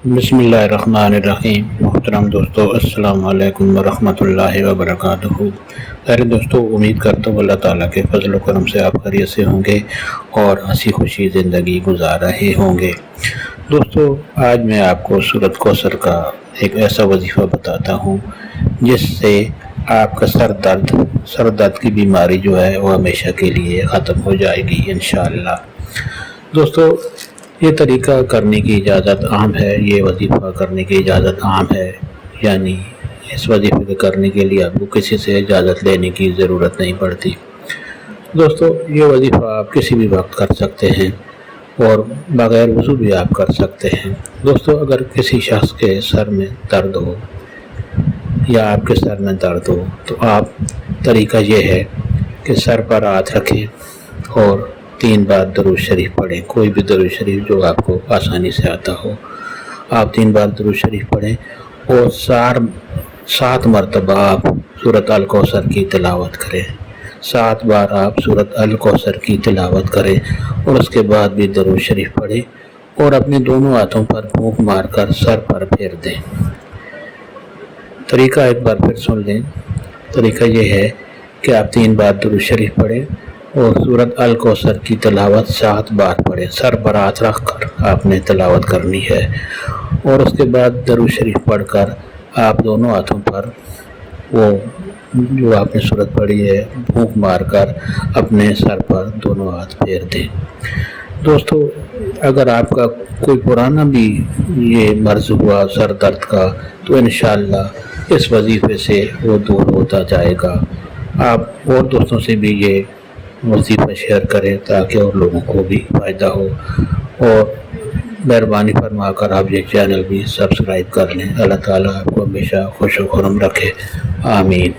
بسم اللہ الرحمن الرحیم۔ محترم دوستو، السلام علیکم ورحمۃ اللہ وبرکاتہ۔ خیر دوستو، امید کرتا ہوں اللہ تعالیٰ کے فضل و کرم سے آپ خیریت سے ہوں گے اور ہنسی خوشی زندگی گزار رہے ہوں گے۔ دوستو، آج میں آپ کو سورۃ کوثر کا ایک ایسا وظیفہ بتاتا ہوں جس سے آپ کا سر درد کی بیماری جو ہے وہ ہمیشہ کے لیے ختم ہو جائے گی انشاءاللہ۔ دوستو، یہ طریقہ کرنے کی اجازت عام ہے، یہ وظیفہ کرنے کی اجازت عام ہے، یعنی اس وظیفے کو کرنے کے لیے آپ کو کسی سے اجازت لینے کی ضرورت نہیں پڑتی۔ دوستو، یہ وظیفہ آپ کسی بھی وقت کر سکتے ہیں اور بغیر وضو بھی آپ کر سکتے ہیں۔ دوستو، اگر کسی شخص کے سر میں درد ہو یا آپ کے سر میں درد ہو تو طریقہ یہ ہے کہ سر پر ہاتھ رکھیں اور 3 بار درود شریف پڑھیں۔ کوئی بھی درود شریف جو آپ کو آسانی سے آتا ہو، آپ 3 بار درود شریف پڑھیں اور 7 مرتبہ آپ سورۃ الکوثر کی تلاوت کریں۔ 7 بار آپ سورۃ الکوثر کی تلاوت کریں اور اس کے بعد بھی درود شریف پڑھیں اور اپنے دونوں ہاتھوں پر پھونک مار کر سر پر پھیر دیں۔ طریقہ ایک بار پھر سن لیں۔ طریقہ یہ ہے کہ آپ 3 بار درود شریف پڑھیں اور سورۃ الکوثر کی تلاوت 7 بار پڑھیں۔ سر پر ہاتھ رکھ کر آپ نے تلاوت کرنی ہے اور اس کے بعد درود شریف پڑھ کر آپ دونوں ہاتھوں پر وہ جو آپ نے سورت پڑھی ہے پھونک مار کر اپنے سر پر دونوں ہاتھ پھیر دیں۔ دوستو، اگر آپ کا کوئی پرانا بھی یہ مرض ہوا سر درد کا تو انشاءاللہ اس وظیفے سے وہ دور ہوتا جائے گا۔ آپ اور دوستوں سے بھی یہ وظیفہ شیئر کریں تاکہ اور لوگوں کو بھی فائدہ ہو، اور مہربانی فرما کر آپ یہ چینل بھی سبسکرائب کر لیں۔ اللہ تعالیٰ آپ کو ہمیشہ خوش و خرم رکھے، آمین۔